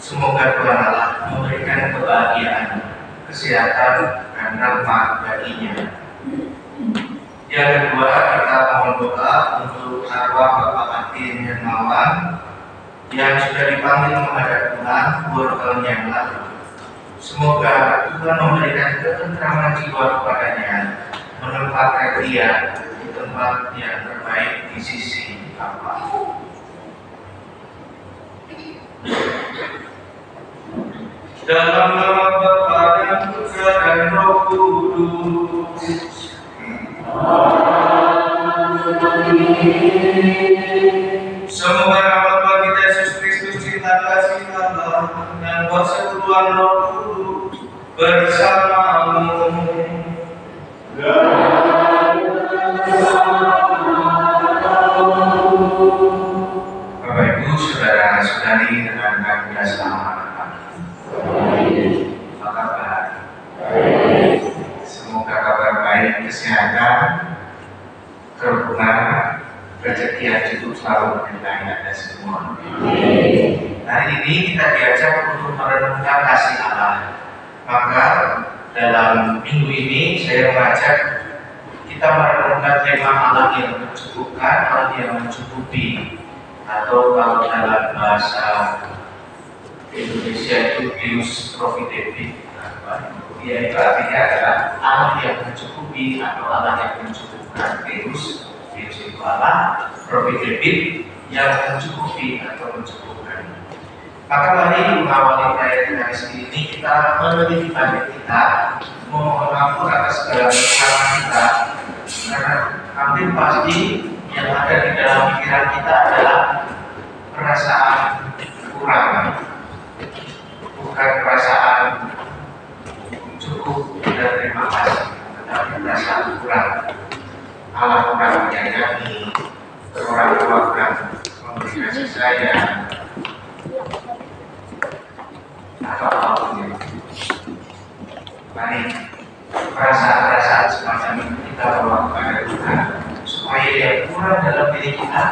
Semoga Tuhan Allah memberikan kebahagiaan, kesehatan, dan rahmat baginya. Yang kedua, kita mohon doa untuk arwah Bapak Martin Hermawan yang sudah dipanggil menghadap Tuhan 2 tahun yang lalu. Semoga Tuhan memberikan ketentraman jiwa kepadanya, menempatkan dia di tempat yang terbaik di sisi Allah. Dalam nama Bapa dan Putra dan Roh Kudus. Semoga rahmat Tuhan kita Yesus Kristus, cinta kasih Allah, dan persekutuan Roh Kudus bersamamu. Bapak Ibu, saudara-saudari, rekan-rekan kita selamat. Apa kabar? Semoga kabar baik, kesehatan, kerukunan, rezeki yang cukup selalu menyertai Anda semua. Hari ini kita diajak untuk merenungkan kasih Allah. Maka dalam minggu ini saya mengajak kita merenungkan tema Allah yang mencukupkan, Allah yang mencukupi, atau kalau dalam bahasa Indonesia itu Deus Providebit. Ya, itu artinya adalah Allah yang mencukupi atau Allah yang mencukupkan. Deus itu Allah, Providebit yang mencukupi atau mencukupkan. Maka mari mengawali perayaan hari ini kita meneliti batin kita, memohon ampun atas segala kesalahan kita, karena hampir pasti yang ada di dalam pikiran kita adalah perasaan kurang, bukan perasaan cukup dan terima kasih, tetapi perasaan kurang. Allah kurang menyayangi, orang tua kurang memberi kasih sayang, atau apapun itu. Mari perasaan-perasaan semacam itu kita bawa kepada Tuhan, supaya yang kurang dalam diri kita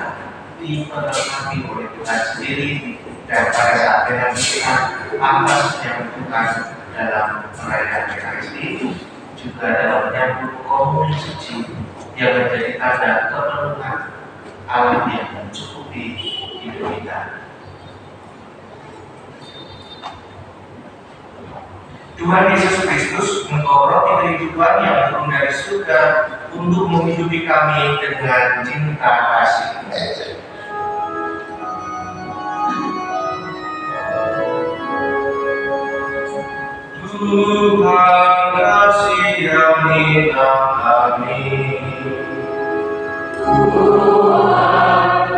dipenuhi oleh Tuhan sendiri, dan pada saat nanti kita atas yang Tuhan dalam perayaan Ekaristi itu juga dalam menyambut komunion suci yang menjadi tanda kepenuhan Allah yang mencukupi hidup kita. Tuhan Yesus Kristus, Engkau roti kehidupan yang turun dari surga untuk menghidupi kami dengan cinta kasih. Tuhan kasihanilah kami. Tuhan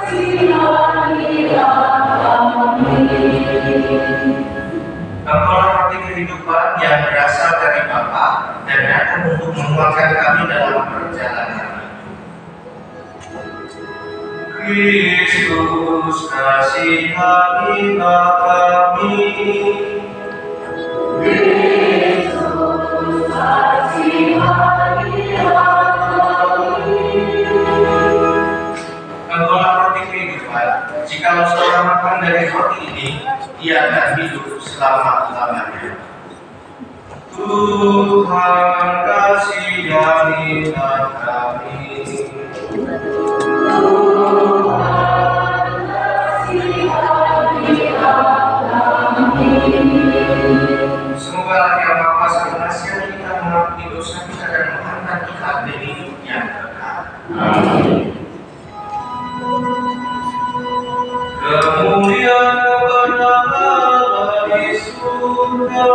kasihanilah kami. Engkaulah roti kehidupan yang berasal dari Bapa dan datang untuk menguatkan kami dalam perjalanan hidup. Kristus kasihanilah kami. Kristus kasihanilah kami. Engkaulah roti kehidupan. Jikalau seorang makan dari roti ini, ia akan hidup selama-lamanya. Tuhan kasihanilah kami. Tuhan kasihanilah kami. Semoga Yang Maha Kuasa mengasihi kita, mengampuni dosa kita dan menghantar kita ke hidup yang kekal. Amin. Kemuliaan kepada Allah di surga.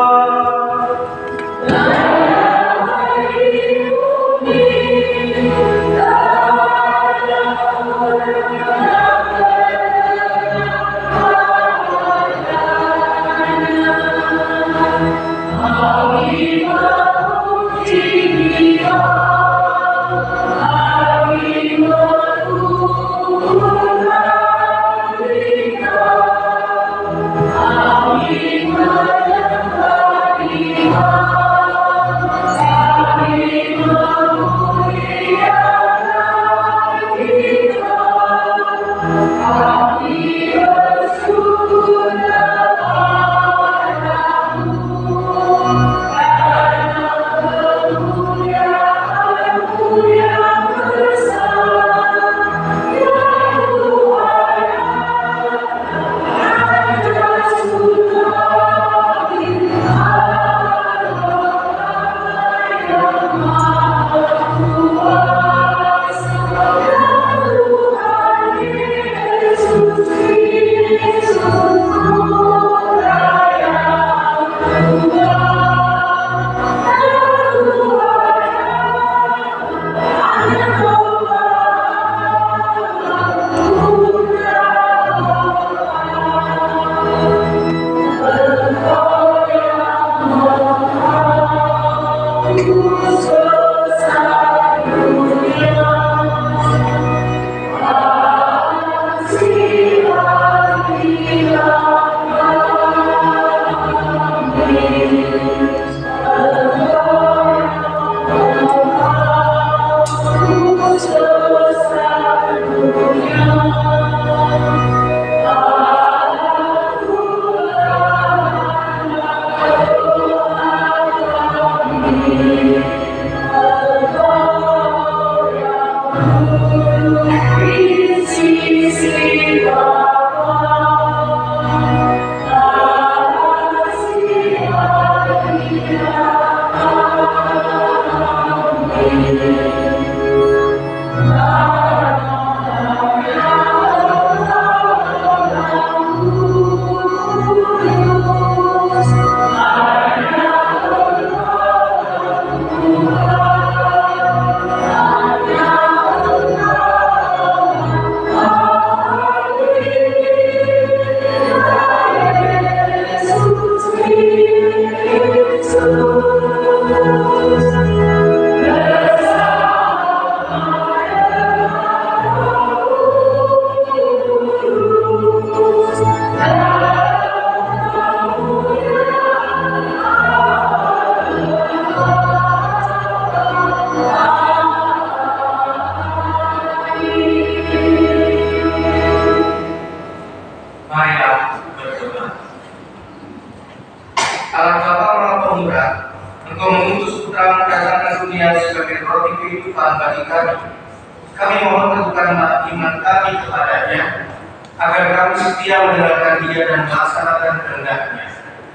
Kami mohon teguhkanlah iman kami kepadanya, agar kami setia mendengarkan Dia dan melaksanakan kehendak-Nya.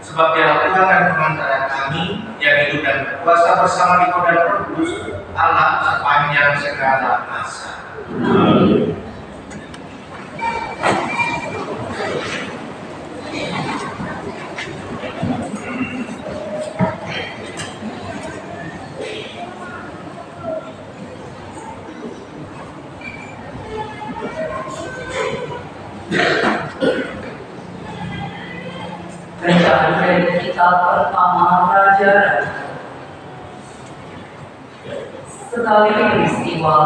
Sebab Dialah Tuhan dan pengantara kami, yang hidup dan berkuasa bersama di Roh dan Roh Kudus, Allah sepanjang segala masa. Amin. Bacaan dari kitab pertama Raja. Sekali peristiwa,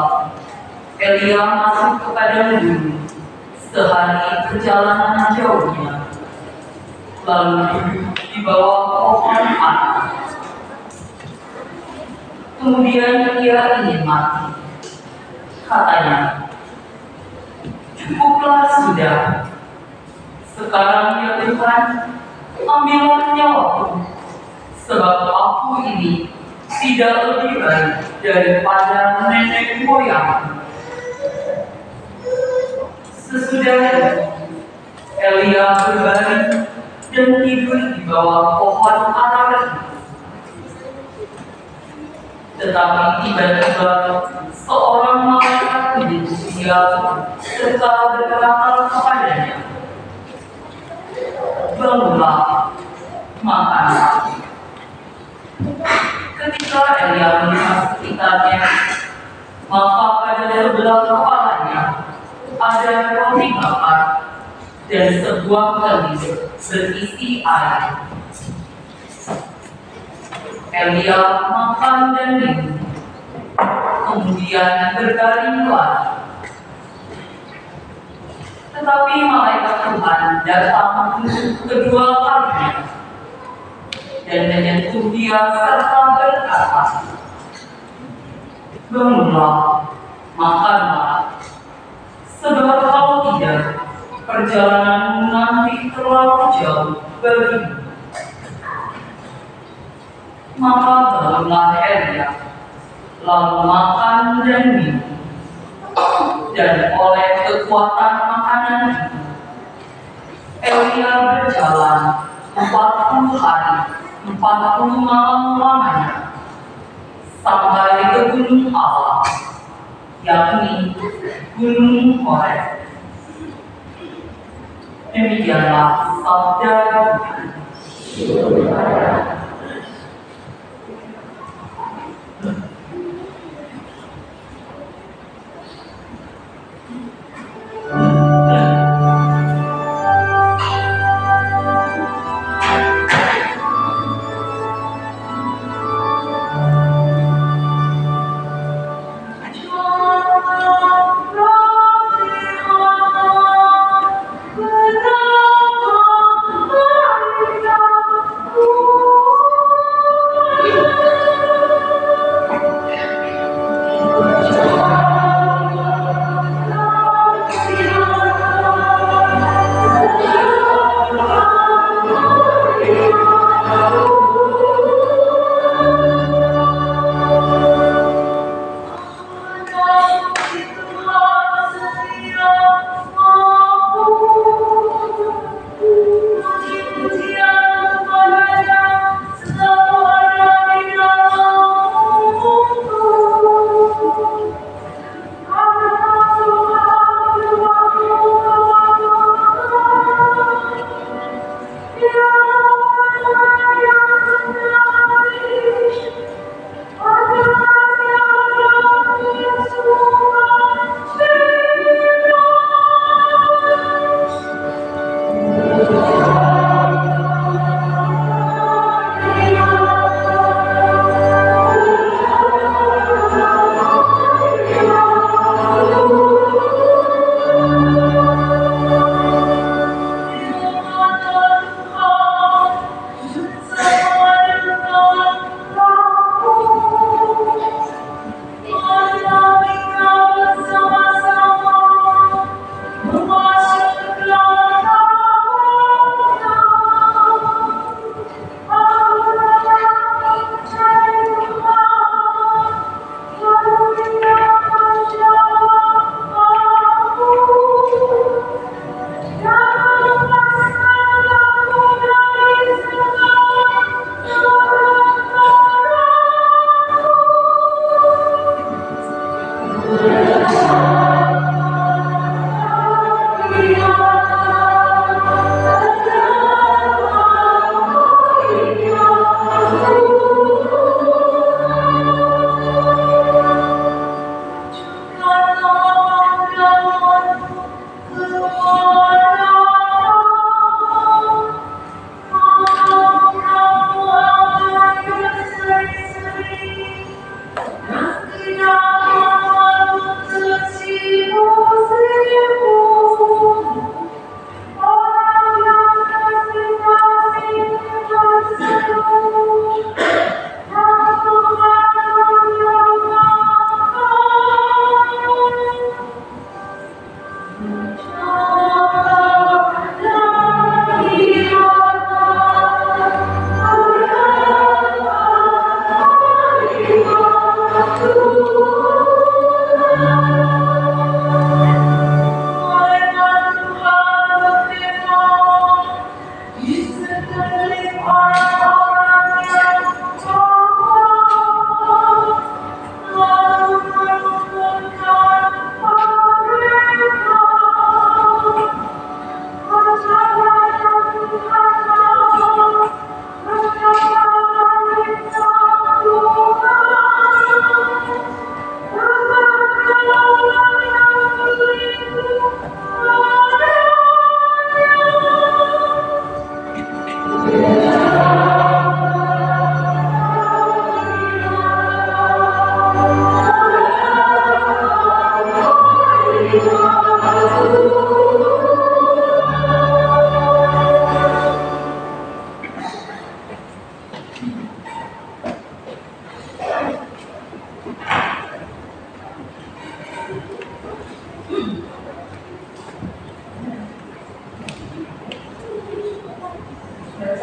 Elia masuk ke padang gurun sehari perjalanan jauhnya, lalu duduk di bawah pohon ara. Kemudian ia ingin mati. Katanya, "Cukuplah sudah. Sekarang ya Tuhan, ambillah nyawaku, sebab aku ini tidak lebih baik daripada nenek moyang." Sesudah itu, Elia berbaring dan tidur di bawah pohon ara itu. Tetapi tiba-tiba seorang malaikat menyentuh dia serta berkata kepadanya, "Bangunlah, makanlah." Ketika Elia melihat sekitarnya, maka pada sebelah kepalanya ada roti bakar dan sebuah gelas berisi air. Elia makan dan minum, kemudian berbaringlah. Tetapi malaikat Tuhan datang untuk kedua kalinya dan menyentuh dia serta berkata, "Bangunlah, makanlah, sebab kalau tidak, perjalananmu nanti terlalu jauh bagimu." Maka bangunlah Elia, lalu makan dan minum, dan oleh kekuatan makanan itu, Elia berjalan 40 hari, 40 malam lamanya, sampai ke gunung Allah, yakni Gunung Horeb. Demikianlah sabda Tuhan.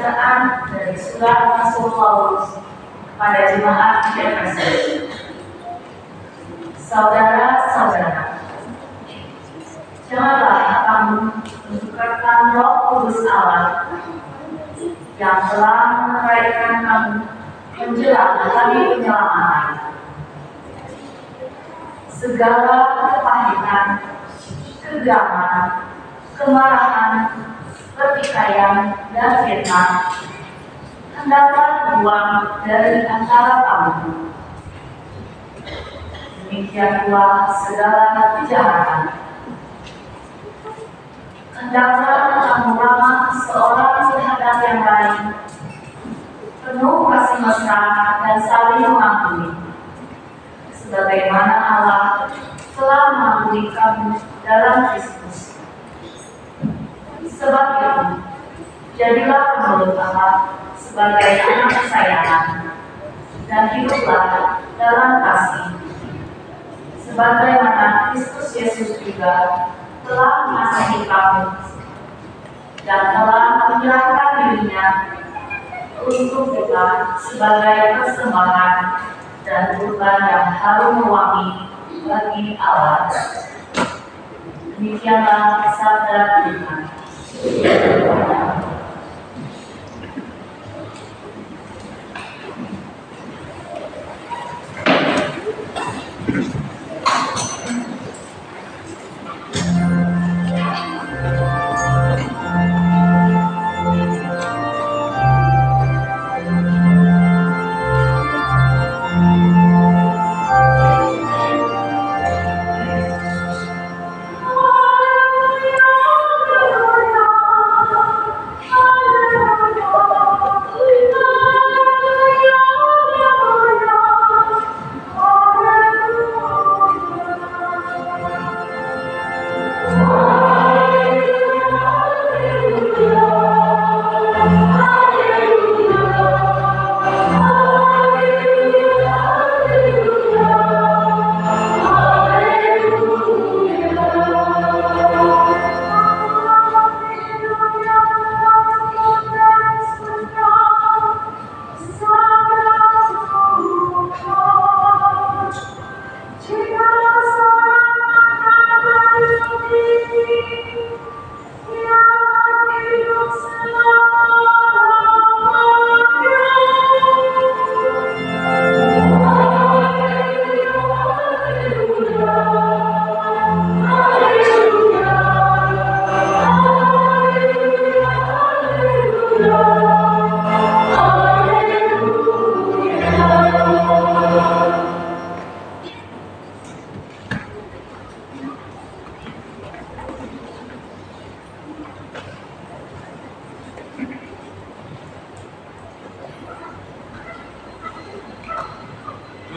bacaan dari surat Rasul Paulus pada jemaat di Efesus. Saudara-saudara, janganlah kamu meninggalkan Roh Kudus Allah yang telah mengeraikan kamu menjelang hari penyelamatan. Segala kepahitan, kegaman, kemarahan, pertikaian, dan fitnah hendaklah dibuang dari antara kamu. Demikian pula segala kejahatan. Hendaklah kamu ramah seorang terhadap yang lain, penuh kasih mesra dan saling mengampuni, sebagaimana Allah telah mengampuni kamu dalam Kristus. Sebab itu, jadilah menurut Allah sebagai anak kesayangan, dan hiduplah dalam kasih, sebagaimana Kristus Yesus juga telah mengasihi kamu dan telah menyerahkan dirinya untuk kita sebagai persembahan dan kurban yang harum wangi bagi Allah. Demikianlah sabda Tuhan.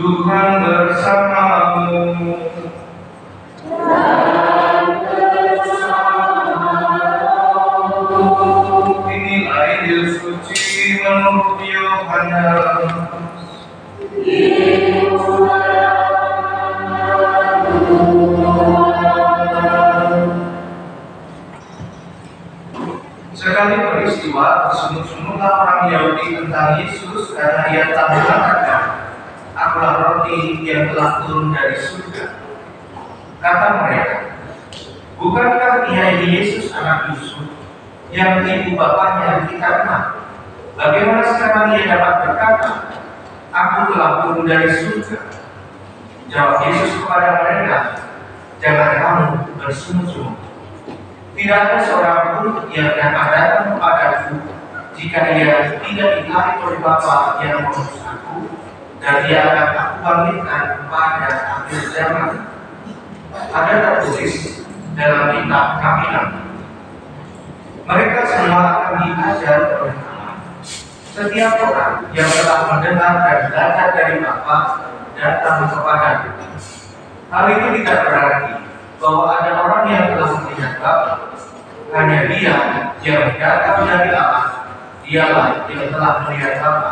Tuhan bersamamu. Inilah Injil suci menurut Yohanes. Sekali peristiwa bersungut-sunutlah orang Yahudi tentang Yesus karena ia telah mengatakan, "Akulah roti yang telah turun dari surga." Kata mereka, "Bukankah ia ini Yesus anak Yusuf, yang ibu bapaknya kita kenal? Bagaimana sekarang ia dapat berkata, 'Aku telah turun dari surga'?" Jawab Yesus kepada mereka, "Jangan kamu bersungut-sungut. Tidak ada seorang pun yang dapat datang kepadaku jika ia tidak ditarik oleh Bapa yang mengutus aku, dan ia akan aku bangkitkan pada akhir zaman." Ada tertulis dalam kitab Kami-Nam. Mereka semua akan diajar oleh Allah. Setiap orang yang telah mendengar dan belajar dari Bapa datang kepada-Ku. Hal itu tidak berarti bahwa ada orang yang telah melihat Bapa. Hanya Dia yang datang dari Allah, Dialah yang telah melihat Bapa.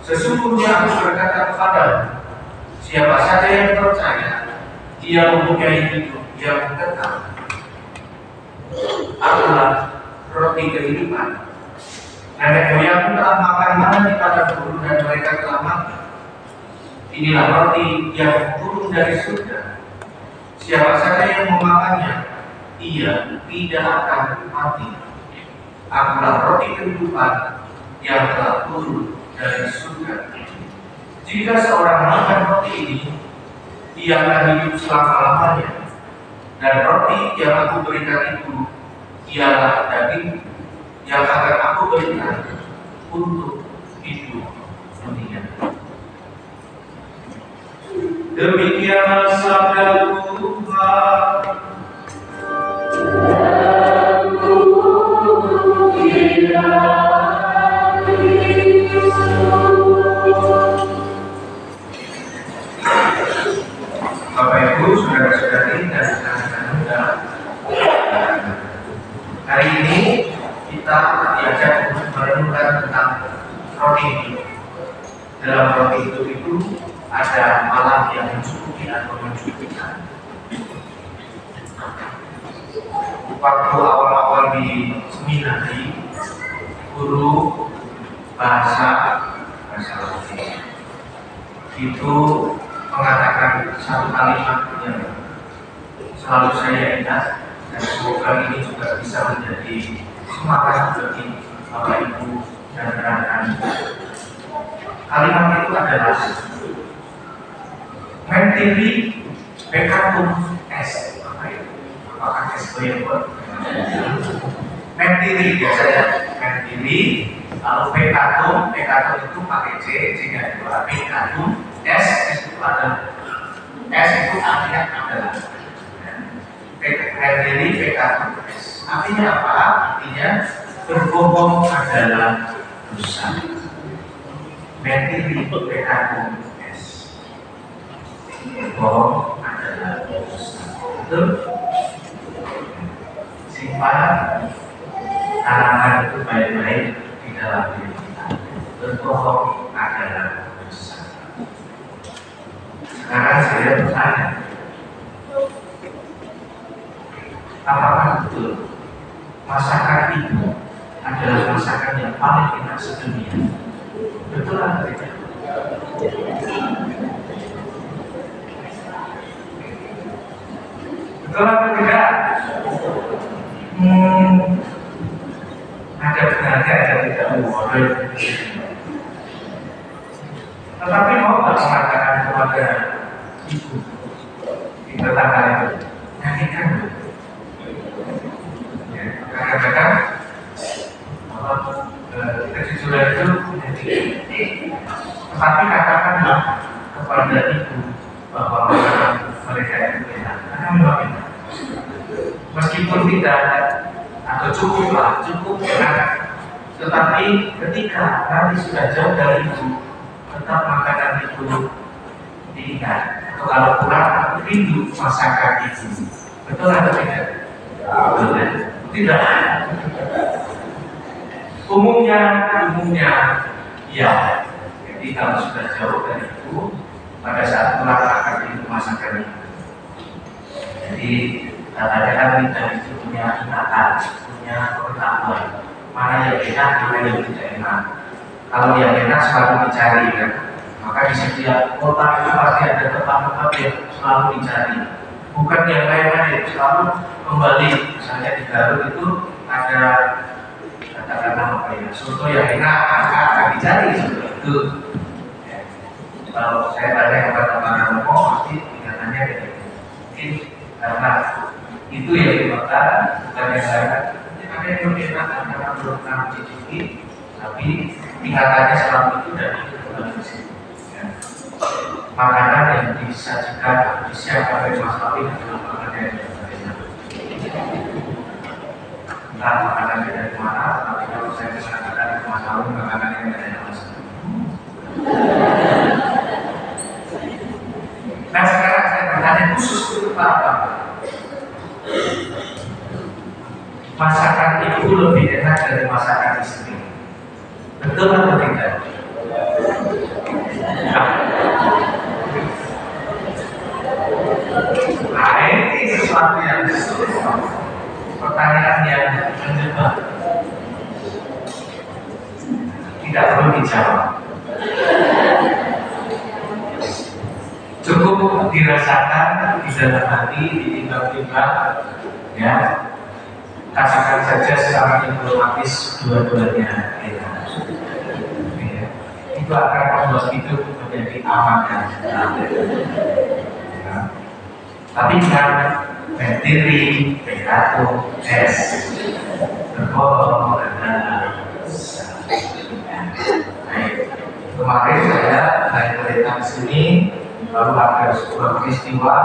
Sesungguhnya Aku berkata kepadamu, siapa saja yang percaya, dia mempunyai hidup yang kekal. Akulah roti kehidupan. Nenek moyang telah makan mana pada dulu dan mereka telah mati. Inilah roti yang turun dari surga. Siapa saja yang memakannya, ia tidak akan mati. Akulah roti kehidupan yang telah turun dari surga. Jika seorang makan roti ini, ia akan hidup selama-lamanya. Dan roti yang aku berikan itu ialah daging yang akan aku berikan untuk hidup dunia. Demikianlah sabda Tuhan. Bapak Ibu, saudara-saudari dan anak-anak muda, hari ini kita diajak untuk merenungkan tentang roti hidup. Dalam roti hidup itu ada malam yang mencukupi atau mencukupkan. Waktu awal-awal di seminari, guru bahasa roti itu mengatakan satu kalimat yang selalu saya ingat dan semoga ini juga bisa menjadi semangat bagi Bapak Ibu dan rekan-rekan. Kalimat itu adalah mentiri peccatum est. Apakah es yang buat? Mentiri biasanya mentiri, lalu peccatum itu pakai C, jika dua peccatum es itu adalah es itu artinya adalah mentiri peccatum es. Artinya apa? Artinya berbohong adalah dosa. Mentiri peccatum es. Berbohong adalah dosa. Betul? Simpan tanaman itu baik-baik di dalam diri kita. Berbohong adalah dosa. Sekarang saya bertanya, apakah betul masakan itu adalah masakan yang paling enak sedunia? Betul atau tidak? Betul atau tidak? Ada benarnya, ada tidak boleh. Tetapi mau nggak mengatakan kepada ibu di tetangga itu, nyanyikan ya, kadang-kadang kejujuran itu tetapi katakanlah kepada ibu bahwa mereka itu enak, karena memang enak. Meskipun tidak atau cukup enak, tetapi ketika nanti sudah jauh dari ibu, tetap makanan itu diingat. Atau kalau pulang, aku rindu masakan itu. Betul atau tidak? Betul. Tidak. Umumnya ya. Jadi kalau sudah jauh dari ibu, pada saat pulang akan rindu masakan itu. Jadi kadang-kadang kita itu punya ingatan, punya pengetahuan mana yang enak, mana yang tidak enak. Kalau yang enak selalu dicari kan, maka di setiap kota itu pasti ada tempat-tempat yang selalu dicari. Bukan yang lain-lain, selalu kembali. Misalnya di Garut itu ada katakanlah apa ya, soto yang enak, maka akan dicari soto itu. Ya. Kalau saya tanya kepada para ngomong, pasti ingatannya dari mungkin karena itu yang dimakan, bukan yang lain. Ada yang lebih enak karena belum pernah mencicipi, tapi ingatannya selalu itu dan itu kembali ke situ. Ya. Makanan yang disajikan, disiapkan oleh Mas Alvin adalah makanan yang berbeda. Entah makanan dari mana, tapi kalau saya mengatakan ke Mas Alvin makanan yang dari Mas Alvin. Nah sekarang saya bertanya khusus untuk apa? Masakan ibu lebih enak dari masakan istri. Betul atau tidak? Nah ini sesuatu yang pertanyaan yang menjebak. dijawab. Cukup dirasakan di dalam hati, ditimbang-timbang, ya. Katakan saja secara diplomatis dua-duanya ya. Itu akan membuat hidup menjadi aman dan damai. Ya. Tapi kan berdiri, beratu, berbohong, dan kemarin saya naik kereta ke sini, lalu ada sebuah peristiwa.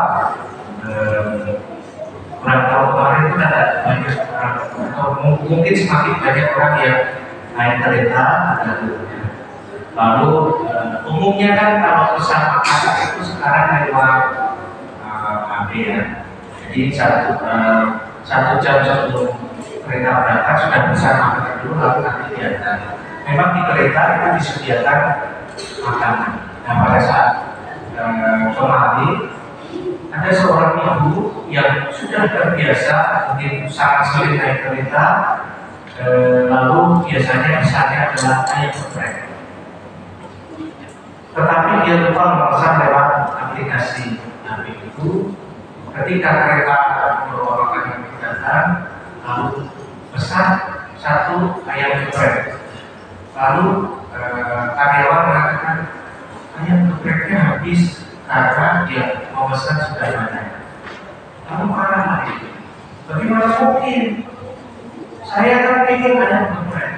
Kurang tahu kemarin itu ada banyak orang, atau mungkin semakin banyak orang yang naik kereta. Lalu umumnya kan kalau pesan makanan itu sekarang lewat HP ya. Jadi satu jam sebelum kereta berangkat sudah pesan makanan dulu, lalu nanti diantar. Memang di kereta itu disediakan makanan. Nah pada saat kemarin ada seorang ibu yang sudah terbiasa, mungkin sangat sering naik kereta, lalu biasanya pesannya adalah ayam geprek. Tetapi dia lupa memesan lewat aplikasi HP itu. Ketika kereta membawa makanan datang, lalu pesan satu ayam geprek. Lalu karyawan mengatakan ayam gepreknya habis karena dia memesan sudah banyak. Lalu marah lagi. Bagaimana mungkin? Saya kan ingin ayam geprek.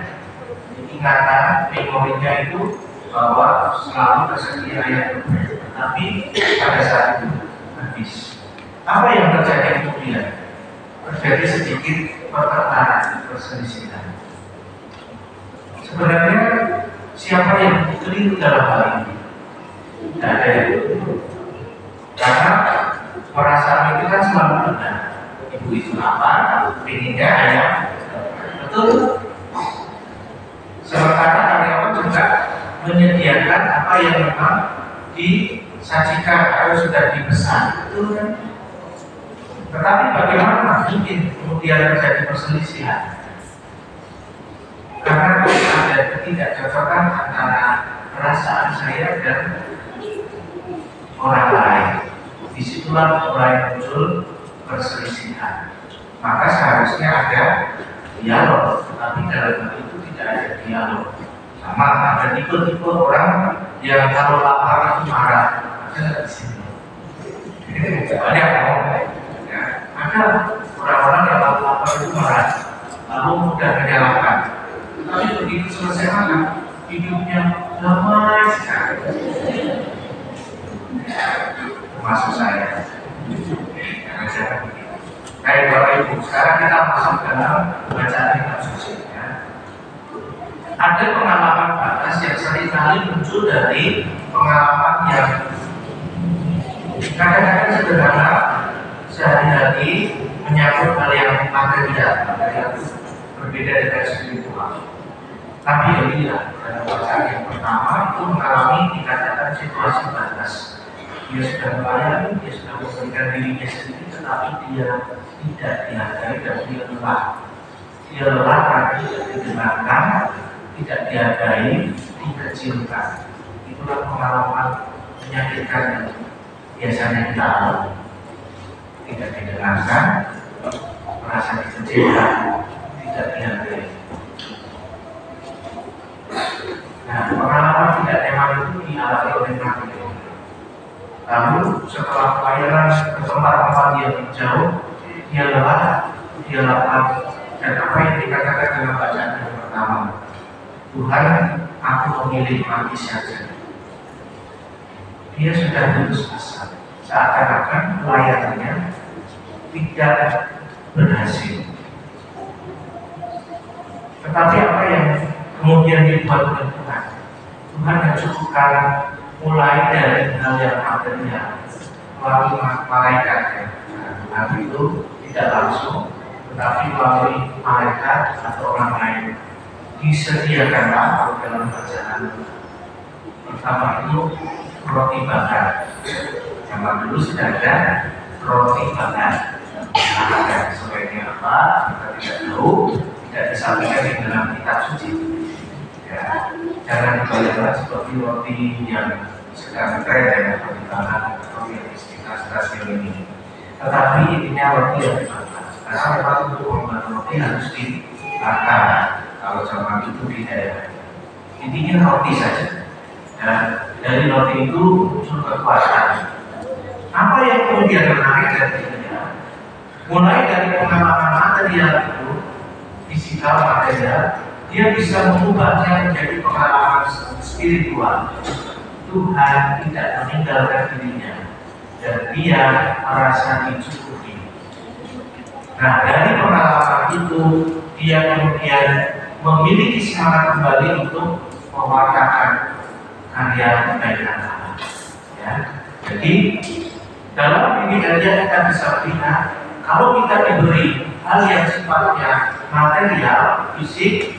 Ingatan memorinya itu bahwa selalu tersedia ayam geprek, tapi pada saat itu habis. Apa yang terjadi kemudian? Terjadi sedikit pertengkaran, perselisihan. Sebenarnya siapa yang keliru dalam hal ini? Tidak ada yang keliru. Karena perasaan itu kan selalu benar. Ibu itu apa? Pinginnya ayam. Betul. Sementara karyawan juga menyediakan apa yang memang disajikan atau sudah dipesan. Betul kan? Tetapi bagaimana mungkin kemudian terjadi perselisihan? Karena ada ketidakcocokan antara perasaan saya dan orang lain. Disitulah mulai muncul perselisihan. Maka seharusnya ada dialog, tetapi dalam hal itu tidak ada dialog. Sama ada tipe-tipe orang yang kalau lapar itu marah. Ada di sini. Banyak orang. Ya, ada orang-orang yang kalau lapar itu marah, lalu mudah menyalahkan. Tapi begitu selesai makan, hidupnya damai sekali. Termasuk saya. Jangan saya begitu. Baik Bapak Ibu, sekarang kita masuk dalam bacaan kitab suci. Ya. Ada pengalaman batas yang seringkali muncul dari pengalaman yang kadang-kadang sederhana sehari-hari menyangkut hal yang material, yang berbeda dengan spiritual. Tapi Elia dalam bacaan yang pertama itu mengalami dikatakan situasi batas. Dia sudah melayani, dia sudah memberikan dirinya sendiri, tetapi dia tidak dihargai dan dia lelah. Dia lelah karena tidak didengarkan, tidak dihargai, dikecilkan. Itulah pengalaman menyakitkan yang biasanya kita alami. Tidak didengarkan, merasa dikecilkan, tidak dihargai. Nah, pengalaman tidak enak itu dialami oleh Nabi. Lalu setelah pelayanan ke tempat-tempat yang jauh, dia lelah, dia lapar, dan apa yang dikatakan dalam bacaan yang pertama, Tuhan, aku memilih mati saja. Dia sudah lulus asa, seakan-akan pelayanannya tidak berhasil. Tetapi apa yang kemudian dibuat oleh Tuhan? Tuhan mencukupkan mulai dari hal yang material melalui malaikat ya. Tuhan itu tidak langsung, tetapi melalui malaikat atau orang lain disediakanlah kalau dalam bacaan pertama itu roti bakar. Zaman dulu sudah ada roti bakar. Nah, sebaiknya apa? Kita tidak tahu, tidak disampaikan di dalam kitab suci. Ya. Jangan dibayangkan seperti roti yang sedang tren dan pertimbangan atau yang di sekitar stasiun ini. Tetapi intinya roti yang dibakar. Karena memang untuk membuat roti harus dibakar. Kalau zaman itu di daerah. Intinya roti saja. Dan dari roti itu muncul kekuatan. Apa yang kemudian menarik dari dia? Mulai dari pengalaman material itu, fisikal material, dia bisa mengubahnya menjadi pengalaman spiritual. Tuhan tidak meninggalkan dirinya dan dia merasa dicukupi. Nah, dari pengalaman itu dia kemudian memiliki semangat kembali untuk mewartakan karya kebaikan Allah. Ya. Jadi dalam ini aja kita bisa melihat kalau kita diberi hal yang sifatnya material, fisik,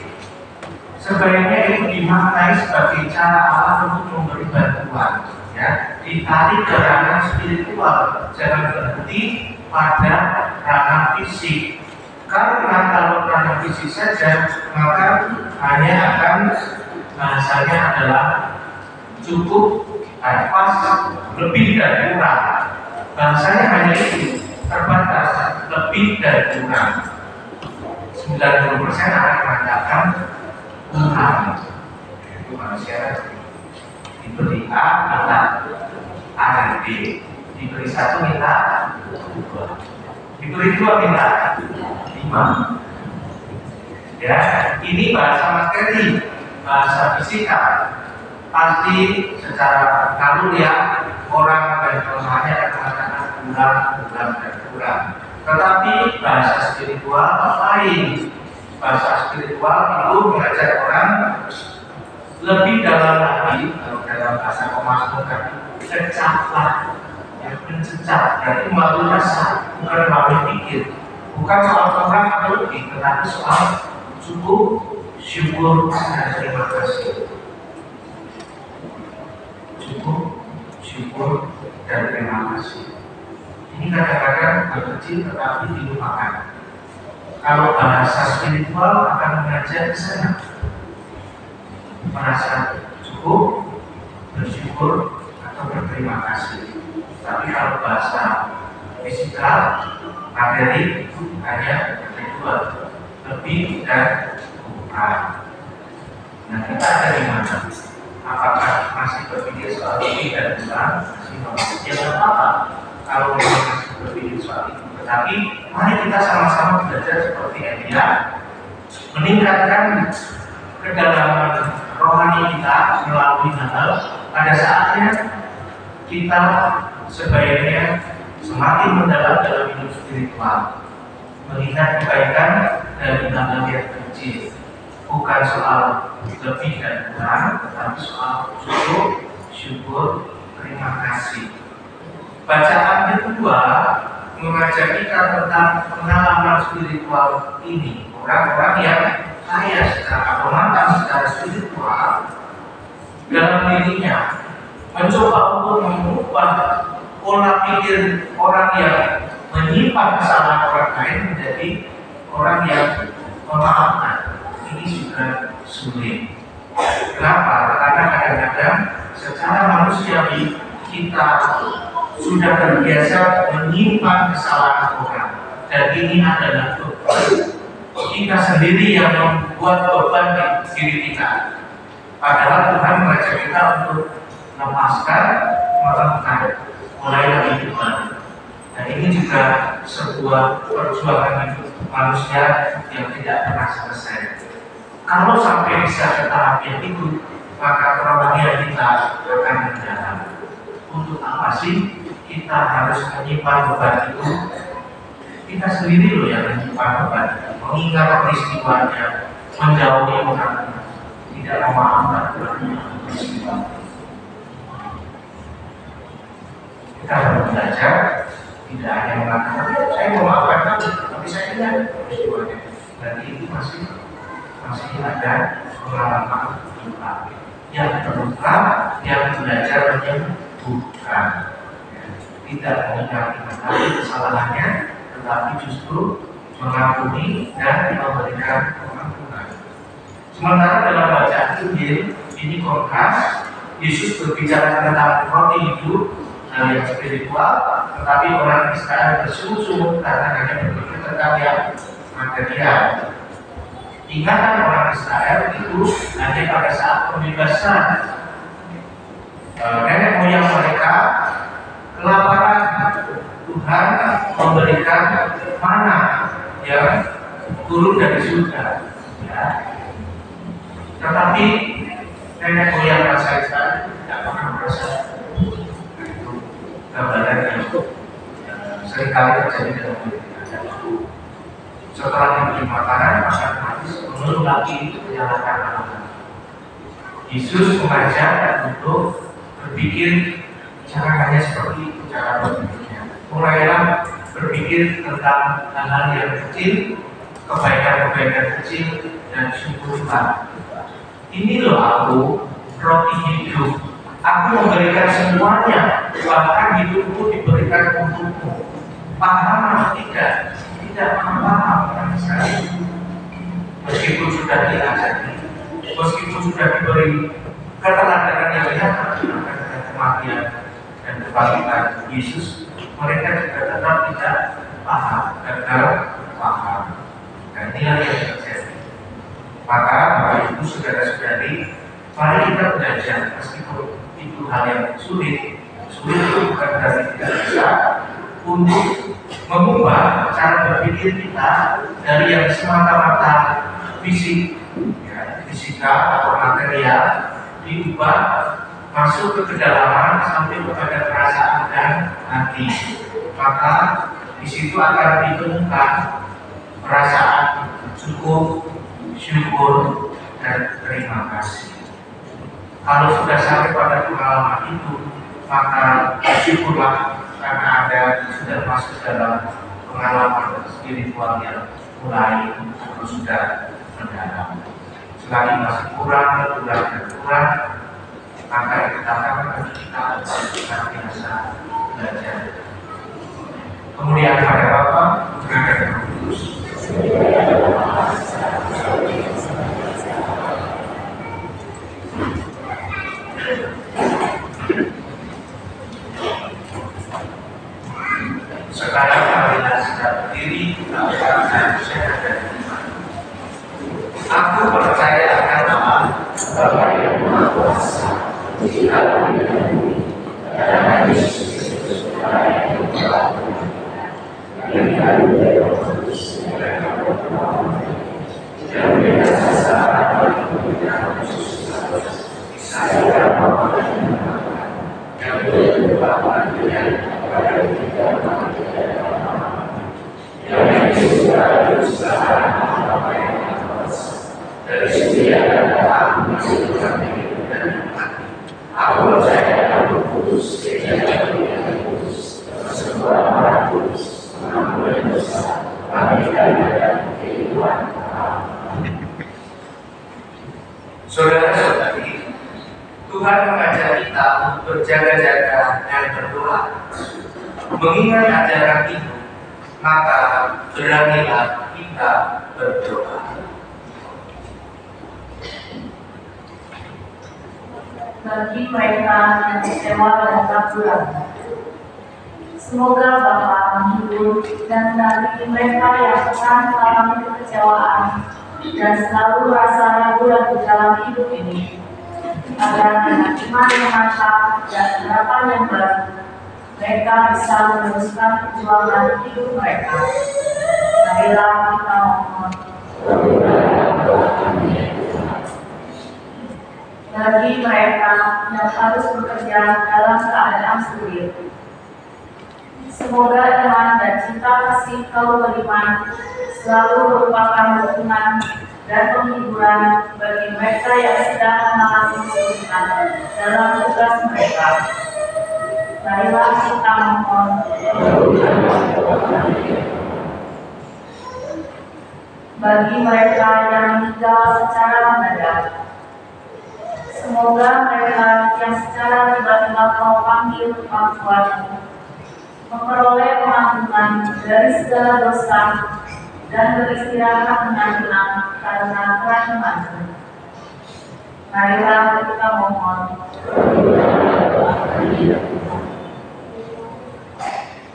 sebaiknya itu dimaknai sebagai cara Allah untuk memberi bantuan, ya, ditarik ke ranah spiritual, jangan berhenti pada ranah fisik. Karena kalau ranah fisik saja, maka hanya akan bahasanya adalah cukup, pas, lebih dan kurang. Bahasanya hanya itu, terbatas, lebih dan kurang. 90% akan mengatakan kurang. Itu manusia diberi A, minta A dan B. Diberi 1 minta 2. Diberi 2 minta 5. Ya, ini bahasa materi, bahasa fisika. Pasti secara naluri ya, orang dan kelemahannya akan mengatakan kurang, dan kurang. Tetapi bahasa spiritual lain. Bahasa spiritual itu mengajak orang lebih dalam lagi. Kalau dalam bahasa Mazmur kan, cecahlah, yang mencecah, berarti melalui rasa, bukan melalui pikir. Bukan soal orang atau lebih, tetapi soal cukup, syukur, dan terima kasih. Cukup, syukur, dan terima kasih. Ini kadang-kadang berkecil tetapi dilupakan. Kalau bahasa spiritual akan mengajak ke sana, merasa cukup, bersyukur, atau berterima kasih. Tapi kalau bahasa fisikal, materi hanya kedua, lebih dan kurang. Nah, kita ada di mana? Apakah masih berpikir soal lebih dan kurang? Ya tidak apa-apa kalau masih berpikir soal itu. Tetapi mari kita sama-sama belajar seperti Elia, meningkatkan kedalaman rohani kita melalui hal. Pada saatnya kita sebaiknya semakin mendalam dalam hidup spiritual, melihat kebaikan dari hal yang kecil, bukan soal lebih dan kurang, tetapi soal syukur, terima kasih. Bacaan kedua mengajak kita tentang pengalaman spiritual ini. Orang-orang yang kaya secara matang, secara spiritual dalam dirinya mencoba untuk mengubah pola pikir orang yang menyimpan kesalahan orang lain menjadi orang yang memaafkan. Ini juga sulit. Kenapa? Karena kadang-kadang secara manusiawi kita sudah terbiasa menyimpan kesalahan orang, dan ini adalah beban. Kita sendiri yang membuat beban di diri kita. Padahal Tuhan mengajak kita untuk lepaskan, melepas, mulai dari hidup baru. Dan ini juga sebuah perjuangan hidup manusia yang tidak pernah selesai. Kalau sampai bisa ke tahap yang itu, maka kerohanian kita akan mendalam. Untuk apa sih kita harus menyimpan beban itu? Kita sendiri loh yang menyimpan beban, mengingat peristiwanya, menjauhi orang, tidak memaafkan peristiwa. Kita harus belajar, tidak hanya mengatakan saya memaafkan kamu, tapi saya tidak peristiwanya. Dan itu masih ada pengalaman luka. Yang terluka, yang belajar menyembuhkan. Tidak mengingati kembali kesalahannya, tetapi justru mengampuni dan memberikan pengampunan. Sementara dalam bacaan Injil ini kontras. Yesus berbicara tentang roti hidup, hal yang spiritual, tetapi orang Israel bersungut-sungut karena hanya berpikir tentang yang material. Ingatan orang Israel itu hanya pada saat pembebasan. Nenek moyang mereka kelaparan, Tuhan memberikan mana yang turun dari surga. Ya. Tetapi nenek moyang bangsa Israel tidak pernah merasa itu gambaran yang seringkali terjadi dalam hidup kita. Setelah diberi makanan, maka habis mengeluh lagi menyalahkan anak. Yesus mengajak untuk berpikir jangan hanya seperti itu cara berpikirnya. Mulailah berpikir tentang hal-hal yang kecil, kebaikan-kebaikan kecil, dan syukurlah. Ini loh aku, roti hidup. Aku memberikan semuanya, bahkan hidupku diberikan untukmu. Paham atau tidak? Tidak paham orang Israel. Meskipun sudah diajari, meskipun sudah diberi keteladanan yang nyata dengan kematian dan kebangkitan Yesus, mereka juga tetap tidak paham, gagal paham. Dan inilah yang terjadi. Maka Bapak Ibu saudara-saudari, mari kita belajar meskipun itu hal yang sulit itu bukan berarti tidak bisa untuk mengubah cara berpikir kita dari yang semata-mata fisik, ya, fisika atau material, diubah masuk ke kedalaman sampai kepada perasaan dan hati. Maka di situ akan ditemukan perasaan cukup, syukur, dan terima kasih. Kalau sudah sampai pada pengalaman itu, maka syukurlah karena Anda sudah masuk dalam pengalaman spiritual yang mulai atau sudah mendalam. Selagi masih kurang, maka dikatakan kita harus biasa belajar. Kemudian pada Bapa, Putra dan Roh Kudus. Sekarang marilah kita berdiri, kita akan sehat dan iman. Aku percaya akan Allah, Bapa yang Maha Kuasa, Tuhan dan Yesus Kristus, yang telah yang dari Roh Kudus, yang berasa yang khusus, saya yang berubah yang dari setia dan taat masih kami dan aku percaya Roh Kudus, yang kudus, semua orang kudus, mengampuni dosa, kami dan kehidupan. Saudara-saudari, Tuhan mengajak kita untuk berjaga-jaga dan berdoa. Mengingat ajaran itu, maka beranilah kita berdoa. Bagi mereka yang kecewa dan takut, semoga Bapa menghibur dan mendampingi mereka yang pernah mengalami kekecewaan dan selalu merasa ragu-ragu dalam hidup ini, agar dengan iman yang mantap dan harapan yang baru, mereka bisa meneruskan perjuangan hidup mereka. Marilah kita mohon. Bagi mereka yang harus bekerja dalam keadaan sulit, semoga iman dan cinta kasih kaum beriman selalu merupakan dukungan dan penghiburan bagi mereka yang sedang mengalami kesulitan dalam tugas mereka. Marilah kita mohon. Bagi mereka yang meninggal secara mendadak, semoga mereka yang secara tiba-tiba Kau panggil pengakuan memperoleh pengampunan dari segala dosa dan beristirahat dengan tenang karena kerahiman. Marilah kita mohon.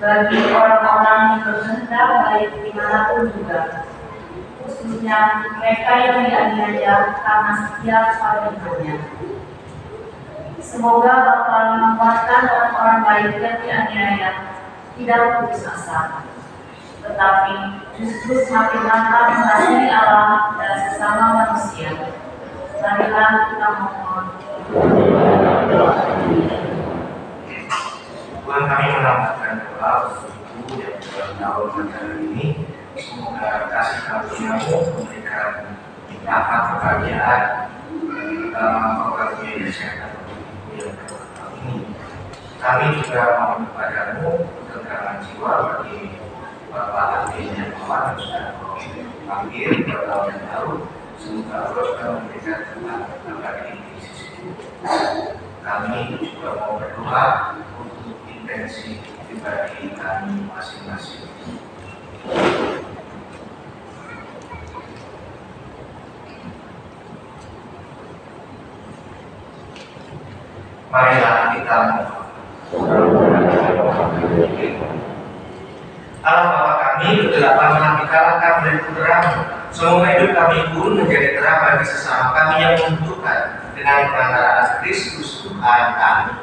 Bagi orang-orang yang berkehendak baik dimanapun juga, khususnya mereka yang dianiaya karena setia pada imannya. Semoga Bapa menguatkan orang-orang baik yang dianiaya tidak putus asa, tetapi justru semakin mantap mengasihi Allah dan sesama manusia. Marilah kita mohon. Tuhan, kami menambahkan doa untuk Ibu yang berulang tahun pada hari ini. Semoga kasih karunia-Mu memberikan limpahan kebahagiaan dalam kebahagiaan kesehatan Ibu yang berulang tahun ini. Kami juga mohon kepada-Mu kekekalan jiwa bagi Bapak Adrian Kawan yang sudah dipanggil pada tahun yang lalu. Semoga Allah juga memberikan kekuatan bagi Yesus itu. Kami juga mau berdoa untuk intensi pribadi kami masing-masing. Marilah kita mohon. Allah Bapa kami, bergelapkanlah di kalangan dan terang. Semoga hidup kami pun menjadi terang bagi sesama kami yang membutuhkan dengan perantaraan Kristus Tuhan kami.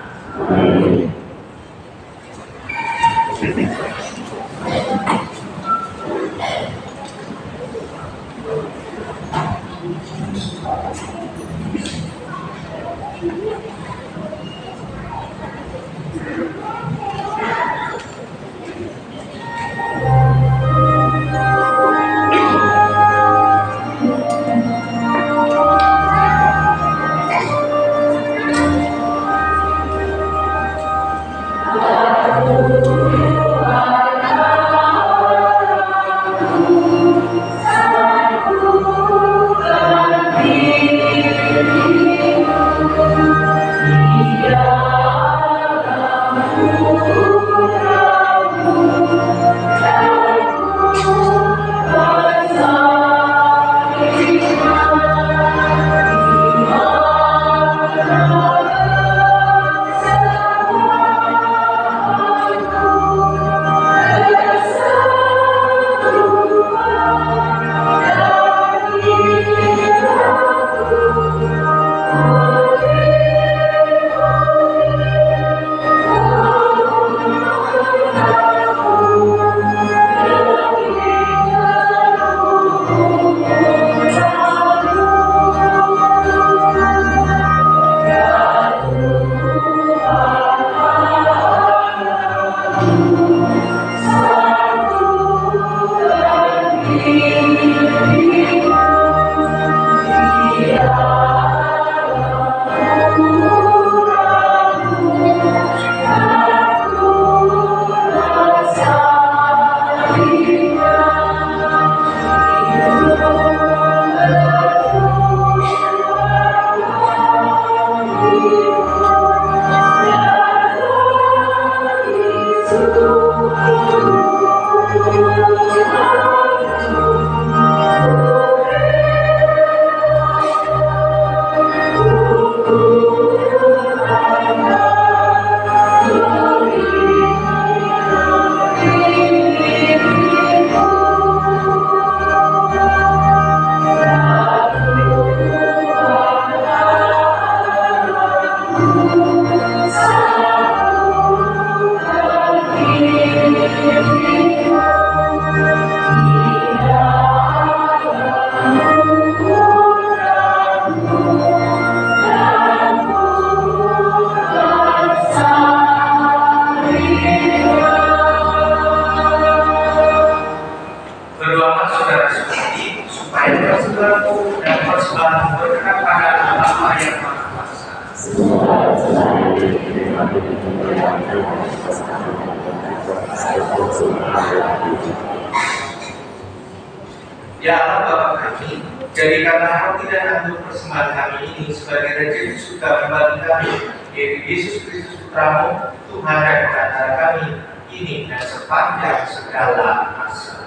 Ya Allah Bapa kami, jadikanlah roti dan anggur persembahan kami ini sebagai rezeki surga bagi kami, yaitu Yesus Kristus Putramu, Tuhan dan Pengantara kami, ini dan sepanjang segala masa.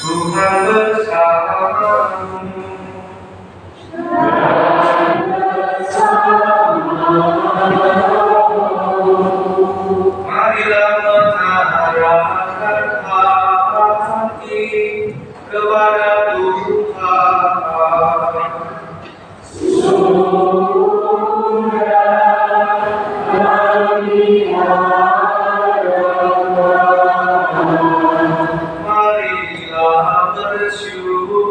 Tuhan bersamamu. Marilah bersyukur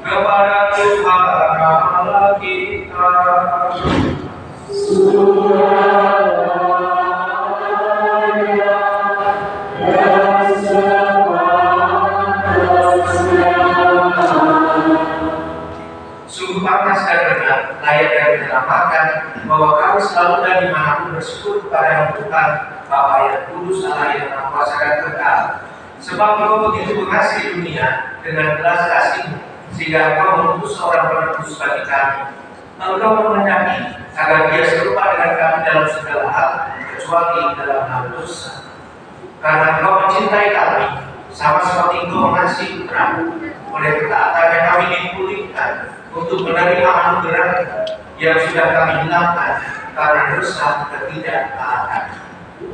kepada Tuhan Allah kita. Sungguh pantas dan benar, layak dan menyelamatkan bahwa kami selalu dan dimanapun bersyukur kepada Tuhan Bapa yang kudus, Allah yang Maha Kuasa dan kekal. Sebab Engkau begitu mengasihi dunia dengan belas kasih-Mu, sehingga Engkau mengutus seorang penebus bagi kami. Engkau menghendaki agar Dia serupa dengan kami dalam segala hal, kecuali dalam hal dosa. Karena Engkau mencintai kami, sama seperti Engkau mengasihi putra-Mu, oleh ketaatannya kami dipulihkan untuk menerima anugerah yang sudah kami hilangkan karena dosa ketidaktaatan.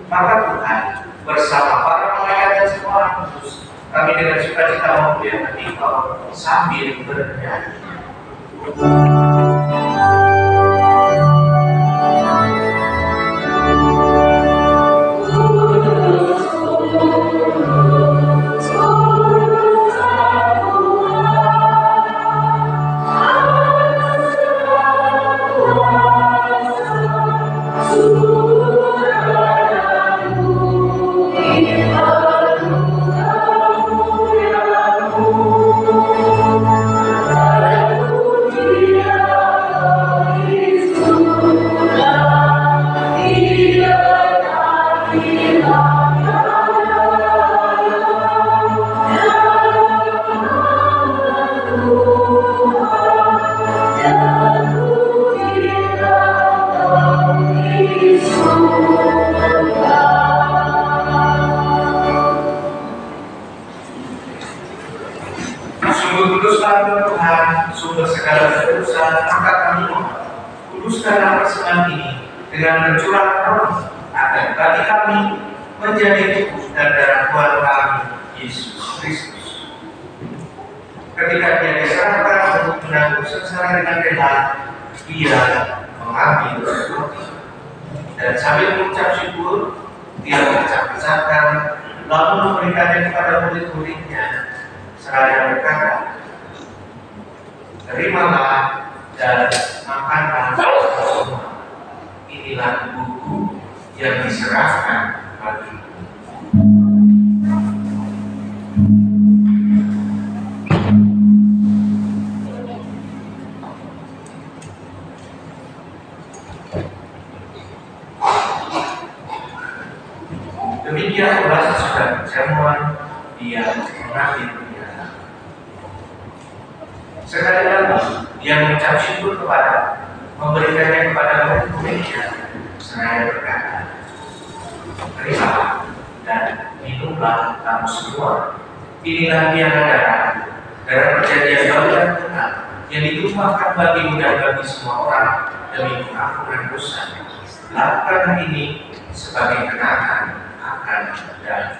Maka Tuhan bersama para malaikat dan semua orang kudus, kami dengan sukacita memuliakan Engkau sambil bernyanyi. Sumber segala dosa, maka kami mohon kuduskanlah persembahan ini dengan mencurah roh agar bagi kami menjadi tubuh dan darah Tuhan kami Yesus Kristus. Ketika Dia diserahkan untuk menanggung sengsara dengan rela, Dia mengambil roti dan sambil mengucap syukur, Dia mengucap-ucapkan lalu memberikannya kepada murid-muridnya seraya berkata, terimalah dan makanlah semua. Inilah tubuhku yang diserahkan bagimu. Demikian ulas sudah perjamuan, Dia mengambil piala. Sekali lagi Dia mengucap syukur kepada, memberikannya kepada murid-muridnya seraya berkata, terimalah dan minumlah kamu semua. Inilah piala darah perjanjian baru dan benar yang ditumpahkan bagimu dan bagi semua orang demi pengampunan dosa. Lakukanlah ini sebagai kenangan akan dan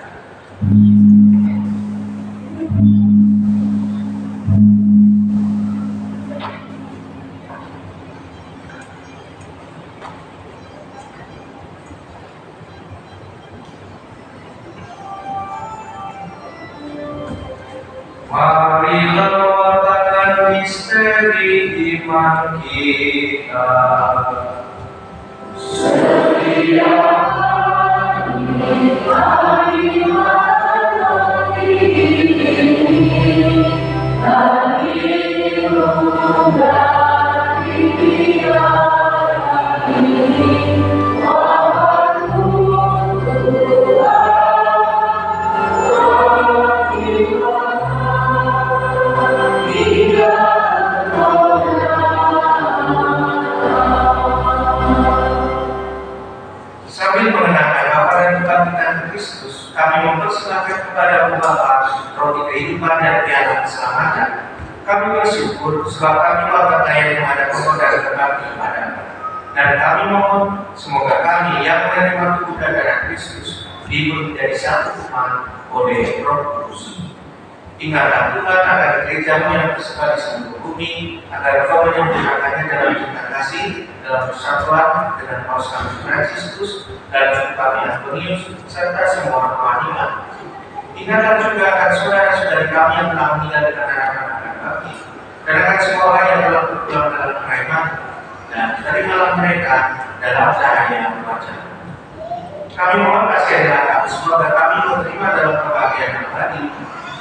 marilah wartakan misteri iman kita. Sambil mengenangkan Bapa dan kebangkitan Kristus, kami mempersembahkan kepada Bapa roti kehidupan dan piala keselamatan. Kami bersyukur sebab kami warga yang menghadap Engkau dan berbakti kepada-Mu. Dan kami mohon semoga kami yang menerima tubuh dan darah Kristus diberi menjadi satu umat oleh Roh Kudus. Ingatlah Tuhan agar gerejamu yang tersebar di seluruh bumi, agar Kau menyempurnakannya dalam cinta kasih, dalam persatuan dengan Paus kami Fransiskus dan kami Antonius serta semua orang iman. Ingatlah juga akan saudara-saudari kami yang telah meninggal dengan anak-anak kami, dan akan semua orang yang telah berpulang dalam kerahiman, dan terimalah mereka dalam cahaya wajah. Kami mohon kasihanlah kami semoga kami menerima dalam kebahagiaan abadi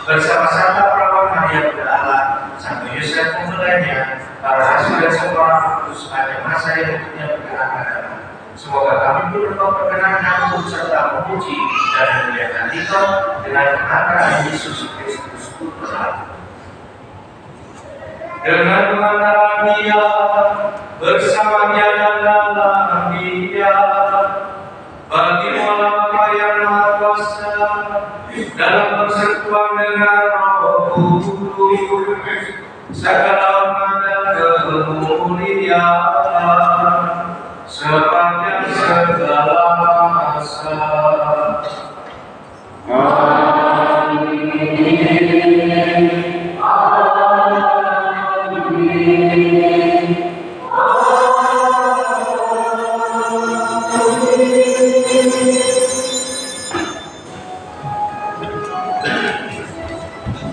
bersama-sama perawan Maria Bunda Allah, Santo Yosef pembelanya, para rasul dan semua orang kudus pada masa yang hidupnya berkenan. Semoga kami pun berkenan untuk serta memuji dan memuliakan Engkau dengan pengantaran Yesus Kristus Putra. Dengan pengantaran Dia, bersamanya dan dalam Dia, bagi Allah yang Maha Kuasa, dalam persekutuan dengan Roh Kudus, segala hormat dan kemuliaan sepanjang segala masa. Amin.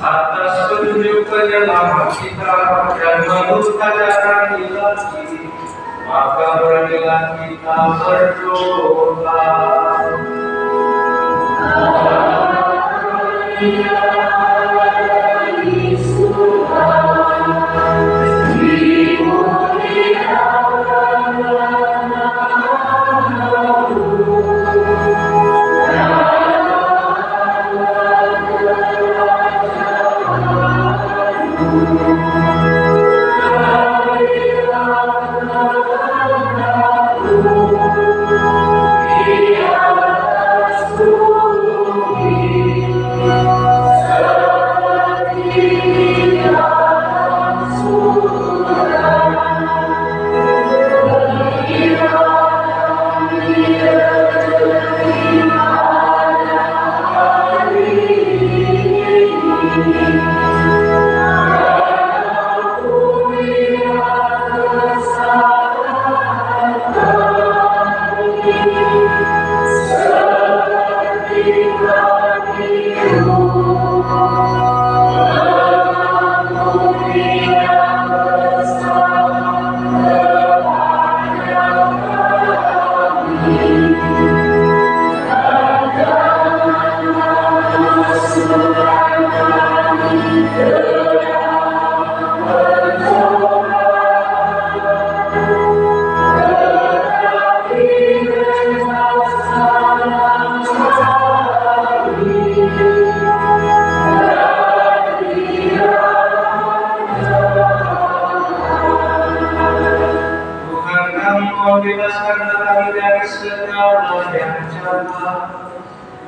Atas petunjuk penyelamat kita dan menurut ajaran ilahi, maka beranilah kita berdoa.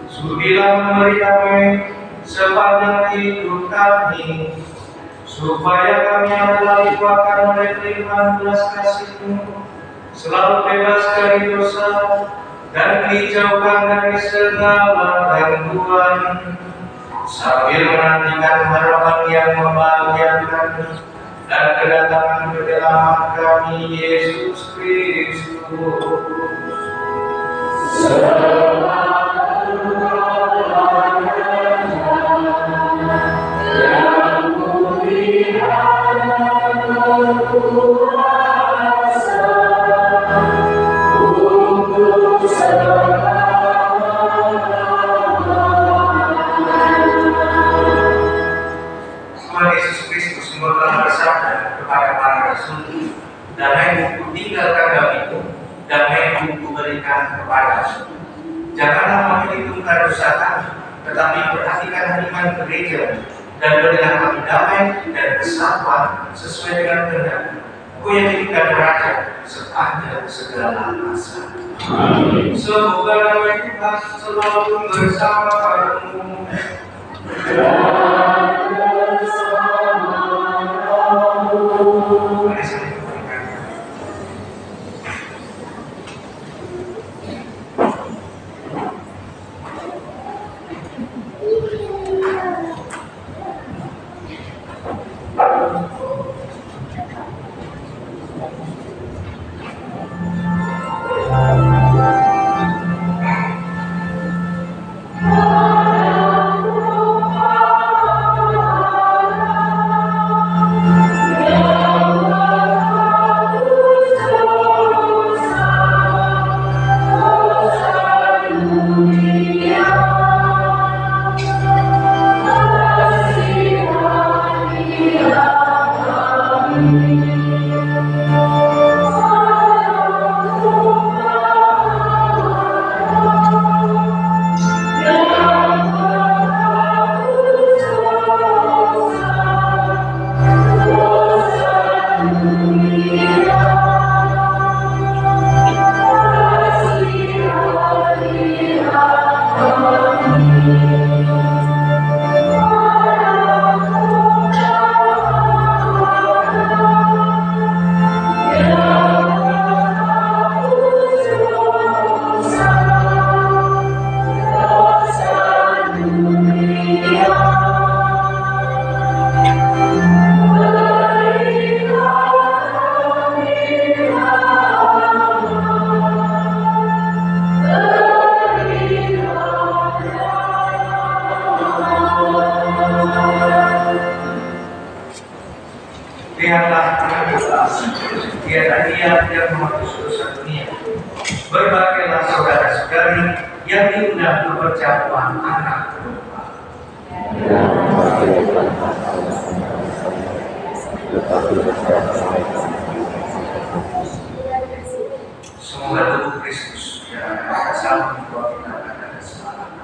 Sudilah memberi kami sepanjang hidup kami, supaya kami yang telah dikuatkan oleh firman belas kasih-Mu selalu bebas dari dosa dan dijauhkan dari segala gangguan, sambil menantikan harapan yang membahagiakan dan kedatangan penyelamat kami Yesus Kristus. Tuhan Yesus Kristus telah bersabda kepada para rasul, damai ku tinggalkan bagimu, damai ku berikan kepadamu. Janganlah memperhitungkan dosa kami, tetapi perhatikan iman gereja, dan berilah kami damai dan kesatuan sesuai dengan kehendak-Mu. Kau yang jadikan raja sepanjang segala masa. Amin. Semoga damai Tuhan selalu bersama-Mu. Lihatlah anak doa, tiada ia yang menghapus dosa dunia. Berbahagialah saudara-saudari yang diundang ke perjamuan anak domba. Semoga tubuh Kristus yang selalu membawa kita pada keselamatan.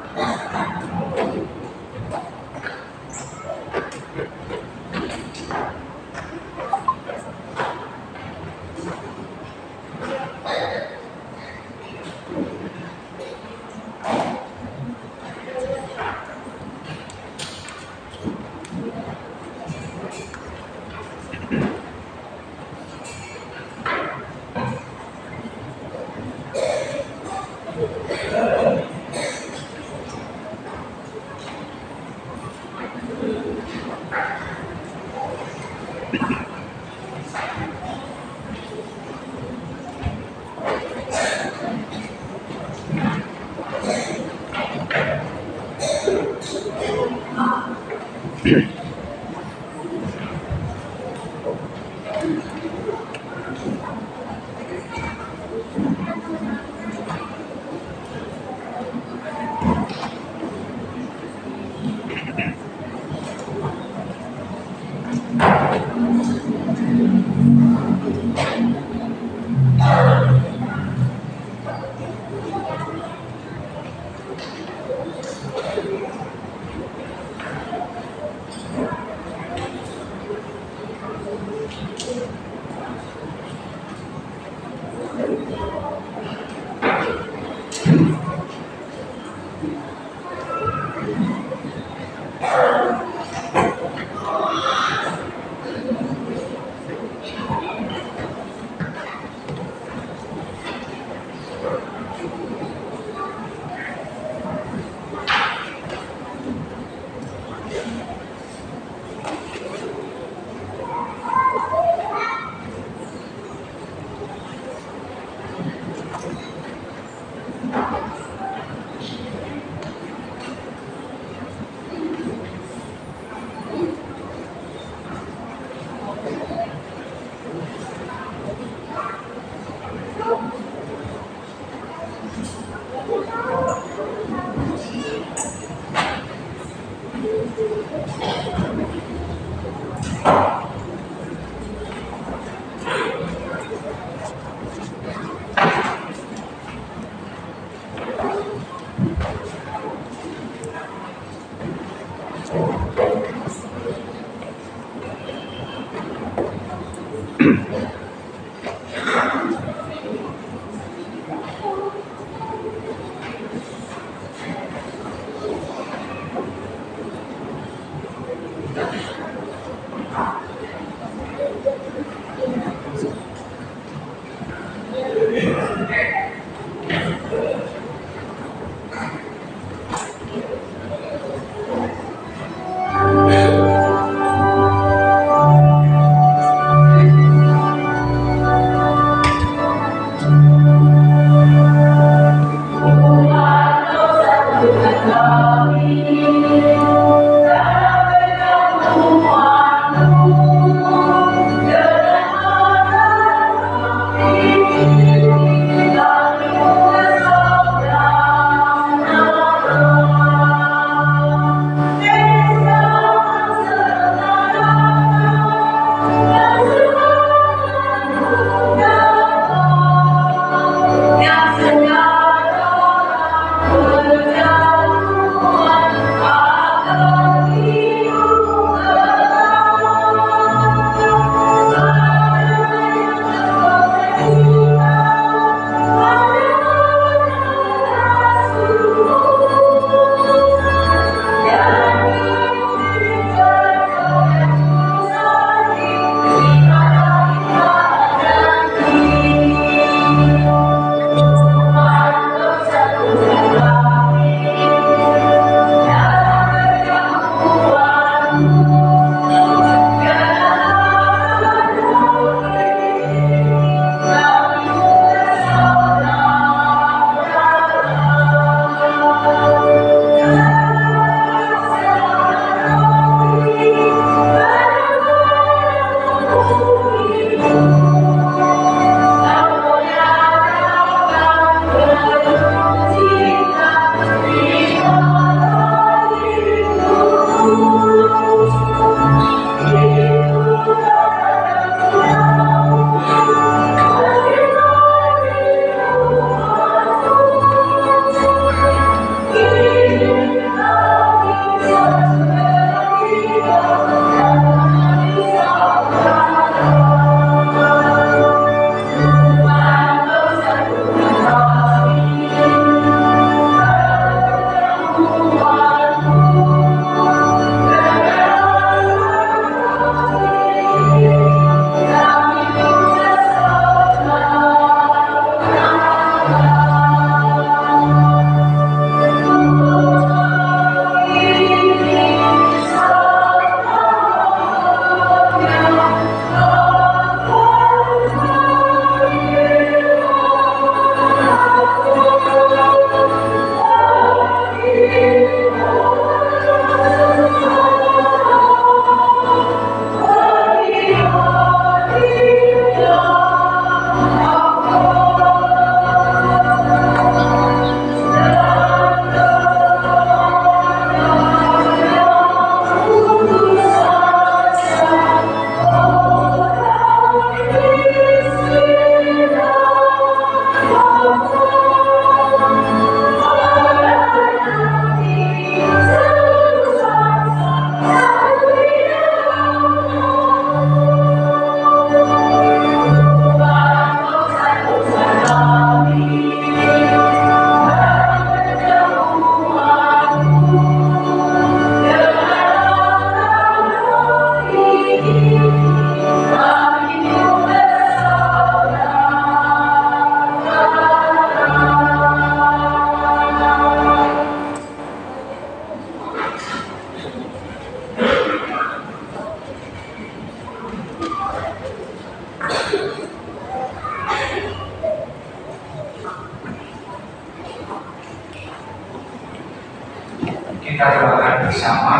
Kita doakan bersama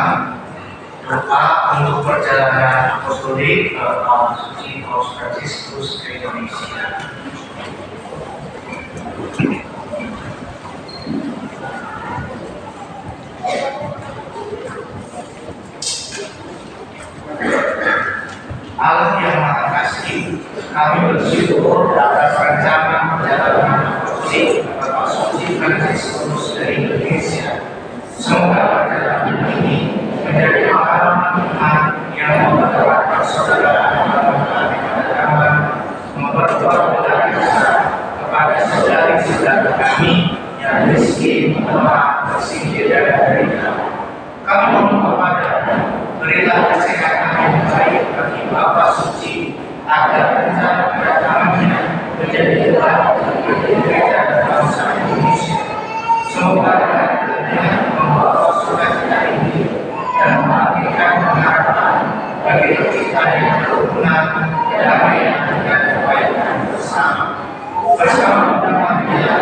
doa untuk perjalanan apostolik ke Kawan Suci Paus Fransiskus ke Indonesia. Allah yang Maha Kasih, kami bersyukur atas rencana perjalanan apostolik ke Paus Suci Fransiskus ke Indonesia. Semoga perjalanan ini menjadi pengalaman Tuhan yang memperkuat persaudaraan beragama, memperkuat kasih kepada saudara-saudara kami yang miskin, lemah, tersingkir dari Kami. Kami mohon kepada berilah kesehatan yang baik bagi Bapak Suci agar rencana kedatangannya menjadi terang bagi gereja dan bangsa Indonesia. Semoga dengan membawa sukacita ini dan menghadirkan pengharapan bagi terciptanya kerukunan, kedamaian, dan kebaikan bersama. Bersama damainya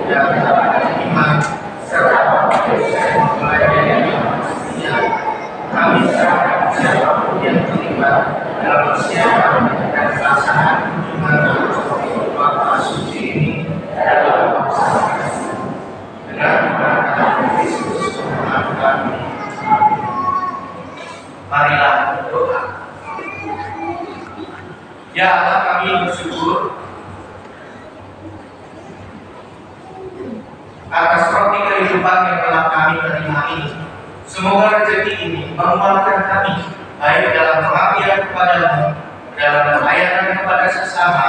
dan kebenaran iman serta proses melayani manusia. Kami serahkan siapapun yang terlibat dalam persiapan dan pelaksanaan kunjungan Bapak Suci ini dalam bangsa. Dengan berkat Yesus Tuhan kami. Marilah berdoa. Ya Allah, kami bersyukur atas roti kehidupan yang telah kami terima ini. Semoga rezeki ini menguatkan kami baik dalam pengabdian kepadamu, dalam pelayanan kepada sesama,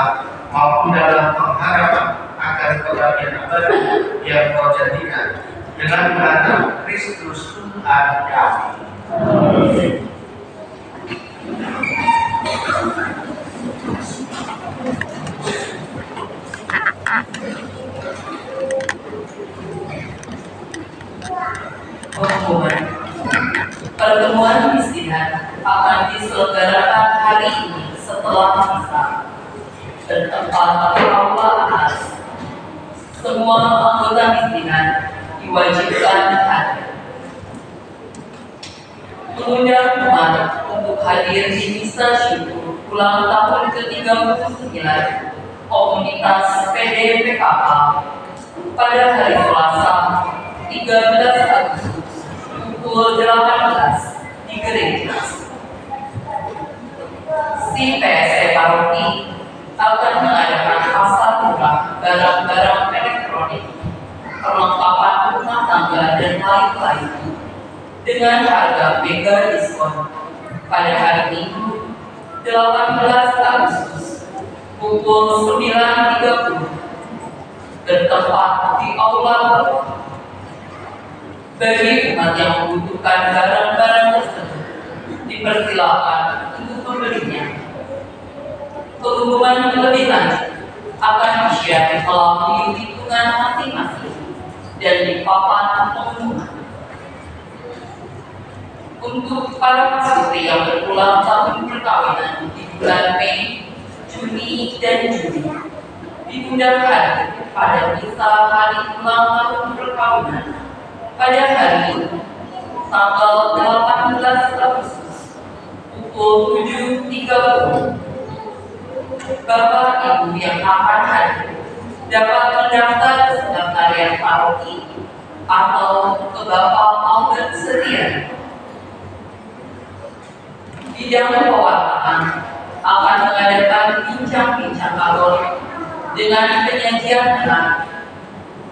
maupun dalam pengharapan akan kebahagiaan abadi yang Kau janjikan dengan nama Kristus Tuhan kami. Pertemuan misihan akan diselenggarakan hari ini setelah misa bertempat di aula atas. Semua anggota misihan diwajibkan hadir. Mengundang umat untuk hadir di misa syukur ulang tahun ke-39 komunitas PDPKK pada hari Selasa 13 Agustus pukul 18 di gereja. Si PSC Paroki akan mengadakan pasar murah barang-barang elektronik, perlengkapan rumah tangga dan lain-lain dengan harga mega diskon pada hari Minggu 18 Agustus pukul 9.30 bertempat di aula bawah. Bagi umat yang membutuhkan barang-barang tersebut, dipersilakan untuk membelinya. Pengumuman lebih lanjut akan di-share melalui lingkungan masing-masing dan di papan pengumuman. Untuk para pasutri yang berulang tahun perkawinan di bulan Mei, Juni, dan Juli, diundang hadir pada misa hari ulang tahun perkawinan pada hari ini, tanggal 18 Agustus, pukul 7.30. Bapak Ibu yang akan hadir dapat mendaftar ke sekretariat paroki atau ke Bapak Albert Setia. Bidang pewartaan akan mengadakan bincang-bincang kalori dengan penyajian menarik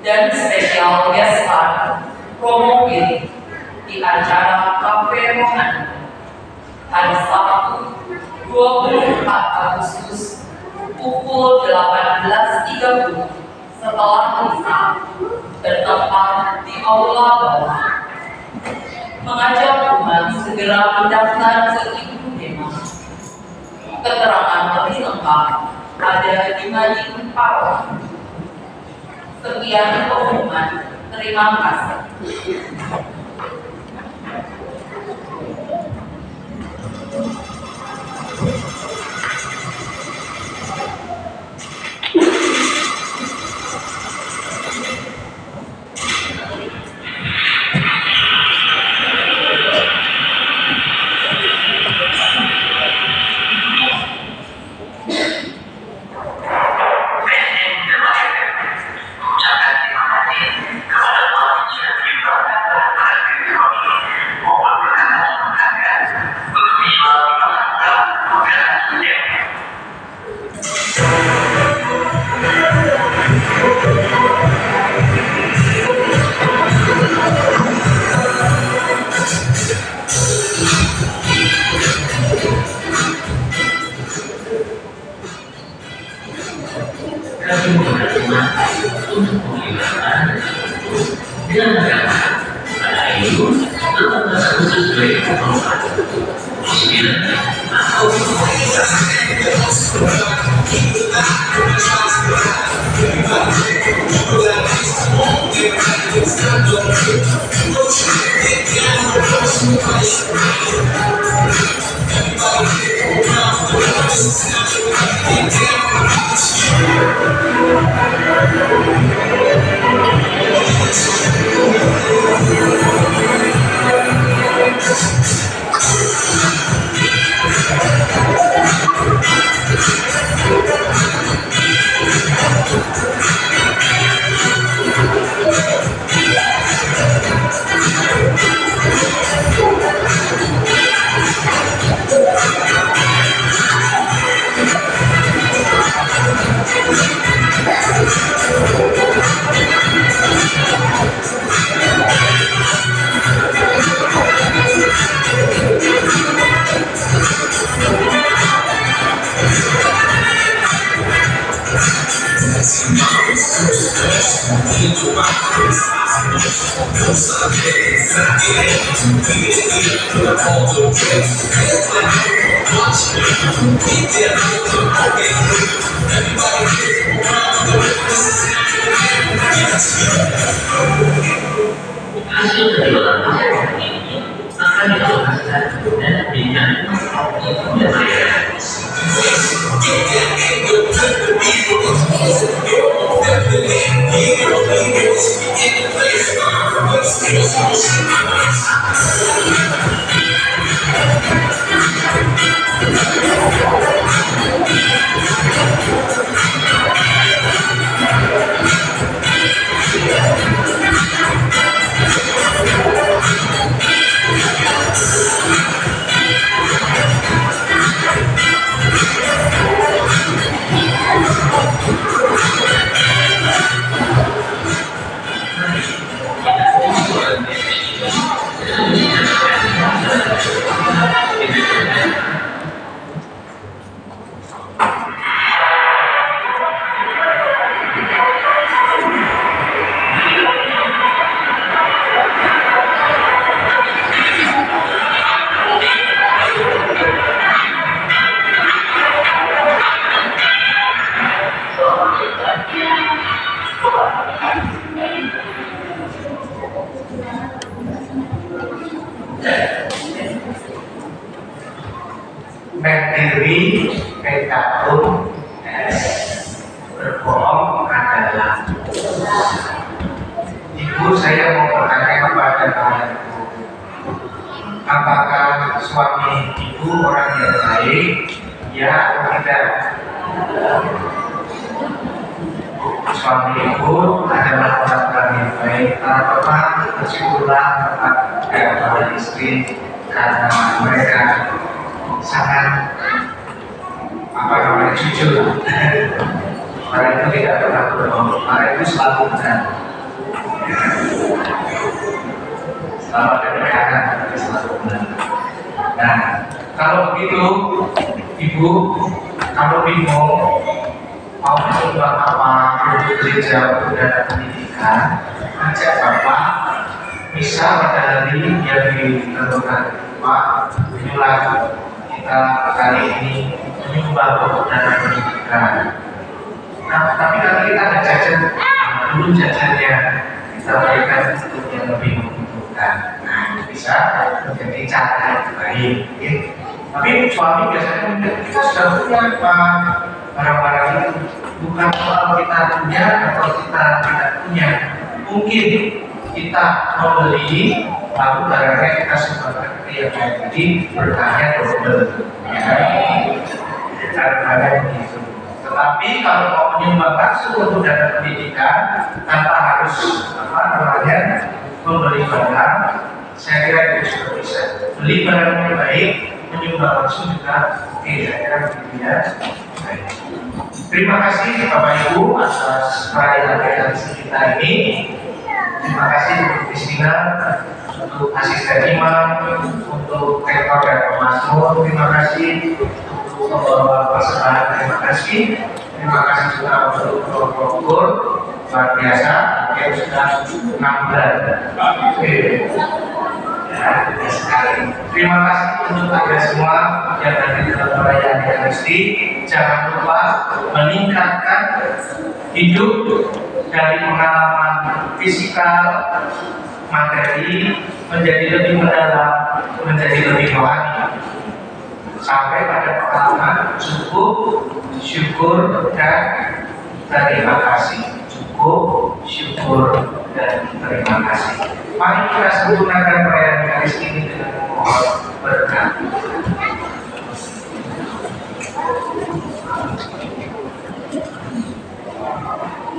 dan spesial guest star promo pilih di acara Cafe Rohani hari Sabtu 24 Agustus pukul 18.30 setelah misa bertempat di aula bawah. Mengajak umat segera mendaftar ke Ibu Dema. Keterangan lebih lengkap ada di Mading Paroki. Sekian pengumuman. Terima kasih. Hasil penjualan paket ini akan dialokasikan dan diberikan kepada masyarakat. Berdiri, bergabung, berbohong adalah. Ibu, saya mau bertanya kepada kalian, apakah suami ibu orang yang baik, ya atau tidak? Suami ibu adalah orang yang baik. Karena bersyukurlah kepada istri karena mereka sangat jujur. Mereka itu tidak pernah berbohong. Mereka itu selalu benar. Selalu ada kebenaran, tapi selalu benar. Nah, kalau begitu, ibu, kalau bingung mau mencoba apa untuk gereja untuk dana pendidikan, ajak bapak bisa pada hari yang ditentukan. Pak, inilah kita kali ini menyumbang untuk dana pendidikan. Nah, tapi kalau kita ada jajan, dulu jajannya kita berikan untuk yang lebih membutuhkan. Nah, itu bisa menjadi cara yang baik. Ya. Tapi suami biasanya kita sudah punya barang-barang itu, bukan soal kita punya atau kita tidak punya. Mungkin kita membeli lalu barangnya kita sumbangkan ke yang lain, jadi berkahnya double. Cara-cara begitu. Tetapi kalau mau menyumbang langsung untuk dana pendidikan tanpa harus membeli barang, saya kira itu sudah bisa. Beli barang yang baik, menyumbang langsung juga oke, saya kira begitu ya. Baik. Terima kasih Bapak Ibu atas perayaan realisasi kita ini. Terima kasih untuk Kristina, untuk asisten imam, untuk rektor dan pemazmur. Terima kasih untuk pembawa persembahan. Terima kasih juga untuk prokur luar biasa yang sudah 6 bulan. ya sekali. Terima kasih untuk Anda semua yang hadir dalam perayaan Ekaristi. Jangan lupa meningkatkan hidup dari pengalaman fisikal, materi menjadi lebih mendalam, menjadi lebih rohani. Sampai pada pengalaman cukup, syukur dan terima kasih. Cukup, syukur dan terima kasih. Mari kita sempurnakan perayaan Ekaristi ini dengan memohon berkat.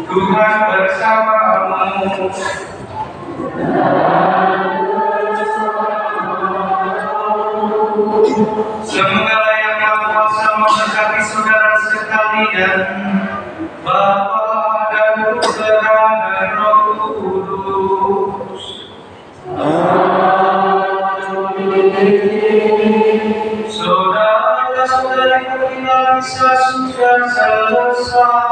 Tuhan bersamamu. Semoga yang Maha Kuasa memberkati saudara sekalian, Bapa dan Putra dan Roh Kudus. Saudara-saudari tertinggal bisa sudah selesai.